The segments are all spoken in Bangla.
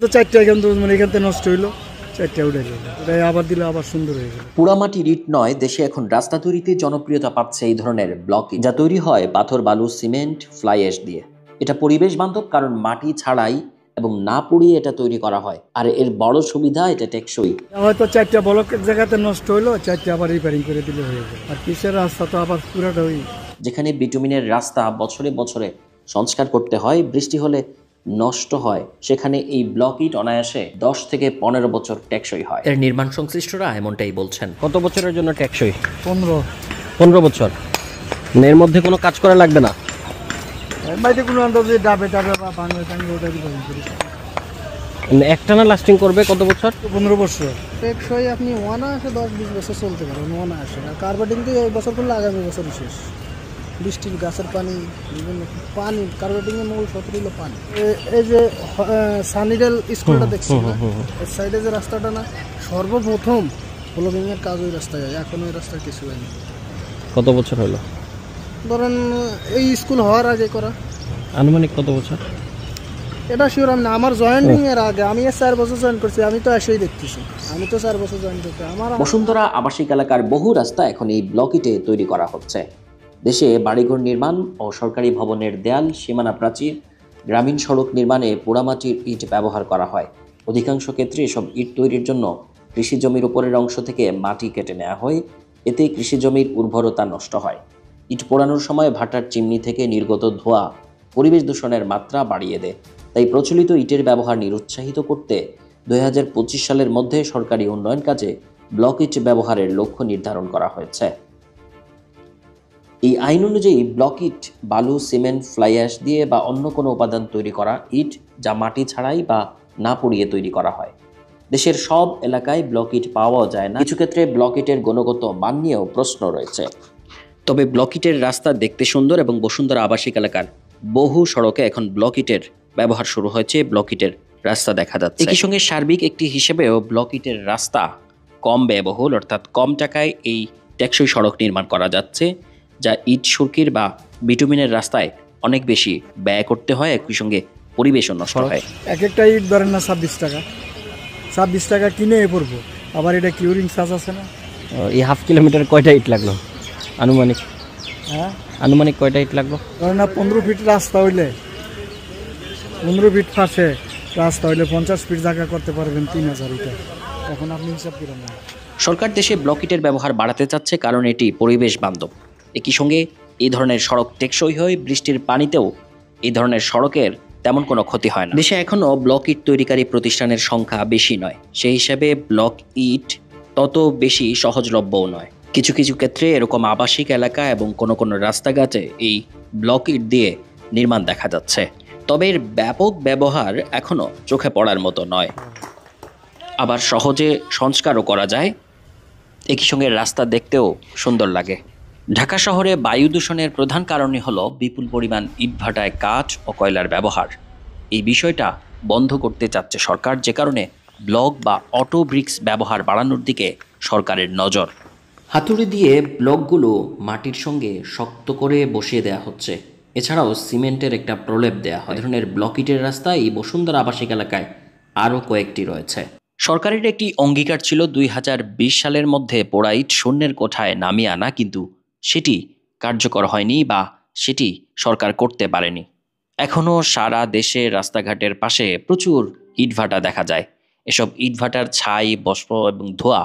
তো চারটা এখান থেকে মানে এখান থেকে নষ্ট হইলো, চারটা উঠে গেল, ওটাই আবার দিলে আবার সুন্দর হয়ে গেল। পোড়ামাটির ইট নয়, দেশে এখন রাস্তা তৈরিতে জনপ্রিয়তা পাচ্ছে এই ধরনের ব্লক, যা তৈরি হয় পাথর, বালু, সিমেন্ট, ফ্লাই অ্যাশ দিয়ে। এটা পরিবেশ বান্ধব কারণ মাটি ছাড়াই এবং না পুড়িয়ে এটা তৈরি করা হয়। আর এর বড় সুবিধা, এটা টেকসই। হয়তো চারটা ব্লক এক জায়গাতে নষ্ট হইলো, চারটা আবার রিপেয়ারিং করে দিলে হয়ে গেল। আর পিসের রাস্তা তো আবার পুরাটা ওই, যেখানে বিটুমিনের রাস্তা বছরে বছরে সংস্কার করতে হয়, বৃষ্টি হলে নষ্ট হয়, সেখানে এই ব্লক ইট অনায়াসে 10 থেকে 15 বছর টেকসই হয়। এর নির্মাণ সংশ্লিষ্টরা এমনটাই বলছেন। কত বছরের জন্য টেকসই? 15 বছর। এর মধ্যে কোনো কাজ করা লাগবে না? বাইরে কোনো আন্দাজে ডাবে ডাবে বা ভাঙবে টাঙবে ওটা রিপেয়ারিং করে একটানা লাস্টিং করবে কত বছর? 15 বছর। টেকসই আপনি অনায়াসে 10-20 বছর চলতে পারেন অনায়াসে। আর কার্পেটিং তো এই বছর করলে আগামী বছরই শেষ। বৃষ্টির গাছের পানি, বিভিন্ন পানি, কার্পেটিংয়ের মূল সত্য হলো পানি। এই যে সানিডেল স্কুলটা দেখছি না, এর সাইডে যে রাস্তাটা না, সর্বপ্রথম ব্লকিংয়ের কাজ ওই রাস্তায় হয়, এখন ওই রাস্তায় কিছু হয়নি। কত বছর হলো? ধরেন এই স্কুল হওয়ার আগে করা। আনুমানিক কত বছর? এটা শিওর আমি না, আমার জয়েনিং এর আগে, আমি 4 বছর জয়েন করছি, আমি তো এসেই দেখতেছি, আমি তো 4 বছর জয়েন করতে। আমার বসুন্ধরা আবাসিক এলাকার বহু রাস্তা এখন এই ব্লক ইটে তৈরি করা হচ্ছে। দেশে বাড়িঘর নির্মাণ ও সরকারি ভবনের দেয়াল, সীমানা প্রাচীর, গ্রামীণ সড়ক নির্মাণে পোড়ামাটির ইট ব্যবহার করা হয়। অধিকাংশ ক্ষেত্রে এসব ইট তৈরির জন্য কৃষি জমির উপরের অংশ থেকে মাটি কেটে নেওয়া হয়, এতে কৃষি জমির উর্বরতা নষ্ট হয়। ইট পোড়ানোর সময় ভাটার চিমনি থেকে নির্গত ধোঁয়া পরিবেশ দূষণের মাত্রা বাড়িয়ে দেয়। তাই প্রচলিত ইটের ব্যবহার নিরুৎসাহিত করতে 2025 সালের মধ্যে সরকারি উন্নয়ন কাজে ব্লক ইট ব্যবহারের লক্ষ্য নির্ধারণ করা হয়েছে। এই আইন অনুযায়ী ব্লক ইট বালু, সিমেন্ট, ফ্লাই অ্যাশ দিয়ে বা অন্য কোনো উপাদান তৈরি করা ইট, যা মাটি ছাড়াই বা না পুড়িয়ে তৈরি করা হয়। দেশের সব এলাকায় ব্লক ইট পাওয়া যায় না, কিছু ক্ষেত্রে ব্লক ইটের গুণগত মান নিয়েও প্রশ্ন রয়েছে। তবে ব্লক ইটের রাস্তা দেখতে সুন্দর এবং বসুন্ধরা আবাসিক এলাকার বহু সড়কে এখন ব্লক ইটের ব্যবহার শুরু হয়েছে, ব্লক ইটের রাস্তা দেখা যাচ্ছে। একই সঙ্গে সার্বিক একটি হিসেবেও ব্লক ইটের রাস্তা কম ব্যয়বহুল, অর্থাৎ কম টাকায় এই টেকসই সড়ক নির্মাণ করা যাচ্ছে, যা ইট সুরকির বা বিটুমিনের রাস্তায় অনেক বেশি ব্যয় করতে হয়, একই সঙ্গে পরিবেশও নষ্ট হয়। এক একটা ইট ধরেন না 26 টাকা, 26 টাকা কিনে পড়বো, আবার এটা কিউরিং চার্জ আছে না। এই হাফ কিলোমিটার কয়টা ইট লাগলো আনুমানিক? হ্যাঁ, আনুমানিক কয়টা ইট লাগলো? ধরেন না 15 ফিট রাস্তা হইলে, 15 ফিট পাশে রাস্তা হইলে 50 ফিট জায়গা করতে পারবেন 3000 ইটা। এখন আপনি হিসাব করেন না। সরকার দেশে ব্লক ইটের ব্যবহার বাড়াতে চাচ্ছে কারণ এটি পরিবেশ বান্ধব। একই সঙ্গে এই ধরনের সড়ক টেকসই হয়, বৃষ্টির পানিতেও এই ধরনের সড়কের তেমন কোনো ক্ষতি হয় না। দেশে এখনও ব্লক ইট তৈরিকারী প্রতিষ্ঠানের সংখ্যা বেশি নয়, সেই হিসাবে ব্লক ইট তত বেশি সহজলভ্যও নয়। কিছু কিছু ক্ষেত্রে এরকম আবাসিক এলাকা এবং কোনো কোনো রাস্তাঘাটে এই ব্লক ইট দিয়ে নির্মাণ দেখা যাচ্ছে, তবে এর ব্যাপক ব্যবহার এখনও চোখে পড়ার মতো নয়। আবার সহজে সংস্কারও করা যায়, একই সঙ্গে রাস্তা দেখতেও সুন্দর লাগে। ঢাকা শহরে বায়ু দূষণের প্রধান কারণই হলো বিপুল পরিমাণ ইটভাটায় কাঠ ও কয়লার ব্যবহার। এই বিষয়টা বন্ধ করতে চাচ্ছে সরকার, যে কারণে ব্লক বা অটো ব্রিক্স ব্যবহার বাড়ানোর দিকে সরকারের নজর। হাতুড়ি দিয়ে ব্লকগুলো মাটির সঙ্গে শক্ত করে বসিয়ে দেওয়া হচ্ছে, এছাড়াও সিমেন্টের একটা প্রলেপ দেওয়া হয়। ধরনের ব্লক ইটের রাস্তা এই বসুন্ধরা আবাসিক এলাকায় আরও কয়েকটি রয়েছে। সরকারের একটি অঙ্গীকার ছিল 2020 সালের মধ্যে পোড়া ইট শূন্যের কোঠায় নামিয়ে আনা, কিন্তু সেটি কার্যকর হয়নি বা সেটি সরকার করতে পারেনি। এখনও সারা দেশে রাস্তাঘাটের পাশে প্রচুর ইটভাটা দেখা যায়। এসব ইটভাটার ছাই, বাষ্প এবং ধোঁয়া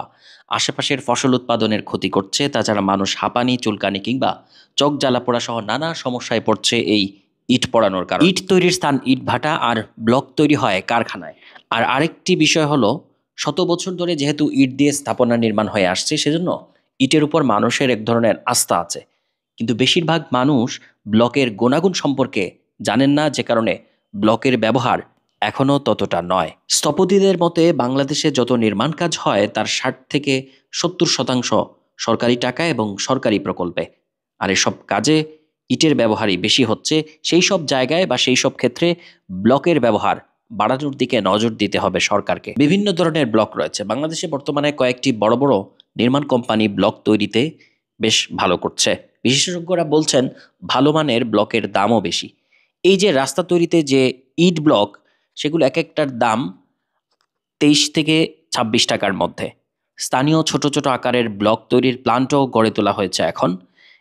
আশেপাশের ফসল উৎপাদনের ক্ষতি করছে। তাছাড়া মানুষ হাঁপানি, চুলকানি কিংবা চোখ জ্বালা পোড়া সহ নানা সমস্যায় পড়ছে এই ইট পোড়ানোর কারণে। ইট তৈরির স্থান ইটভাটা আর ব্লক তৈরি হয় কারখানায়। আর আরেকটি বিষয় হলো, শত বছর ধরে যেহেতু ইট দিয়ে স্থাপনা নির্মাণ হয়ে আসছে, সেজন্য ইটের উপর মানুষের এক ধরনের আস্থা আছে, কিন্তু বেশিরভাগ মানুষ ব্লকের গুণাগুণ সম্পর্কে জানেন না, যে কারণে ব্লকের ব্যবহার এখনও ততটা নয়। স্থপতিদের মতে বাংলাদেশে যত নির্মাণ কাজ হয় তার 60 থেকে 70% সরকারি টাকা এবং সরকারি প্রকল্পে, আর এসব কাজে ইটের ব্যবহারই বেশি হচ্ছে। সেই সব জায়গায় বা সেই সব ক্ষেত্রে ব্লকের ব্যবহার বাড়ানোর দিকে নজর দিতে হবে সরকারকে। বিভিন্ন ধরনের ব্লক রয়েছে বাংলাদেশে, বর্তমানে কয়েকটি বড় বড় নির্মাণ কোম্পানি ব্লক তৈরিতে বেশ ভালো করছে। বিশেষজ্ঞরা বলছেন ভালো মানের ব্লকের দামও বেশি। এই যে রাস্তা তৈরিতে যে ইট ব্লক, সেগুলো এক একটার দাম 23 থেকে 26 টাকার মধ্যে। স্থানীয় ছোট ছোট আকারের ব্লক তৈরির প্ল্যান্টও গড়ে তোলা হয়েছে এখন।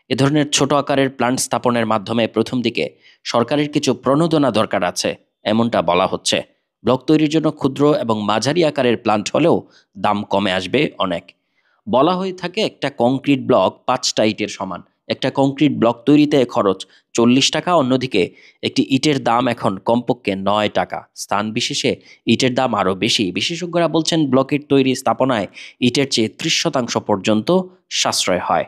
এ ধরনের ছোট আকারের প্ল্যান্ট স্থাপনের মাধ্যমে প্রথম দিকে সরকারের কিছু প্রণোদনা দরকার আছে, এমনটা বলা হচ্ছে। ব্লক তৈরির জন্য ক্ষুদ্র এবং মাঝারি আকারের প্ল্যান্ট হলেও দাম কমে আসবে অনেক। বলা হয়ে থাকে একটা কংক্রিট ব্লক 5টা ইটের সমান। একটা কংক্রিট ব্লক তৈরিতে খরচ 40 টাকা, অন্যদিকে একটি ইটের দাম এখন কমপক্ষে 9 টাকা। স্থান বিশেষে ইটের দাম আরও বেশি। বিশেষজ্ঞরা বলছেন ব্লকের তৈরি স্থাপনায় ইটের চেয়ে 30% পর্যন্ত সাশ্রয় হয়।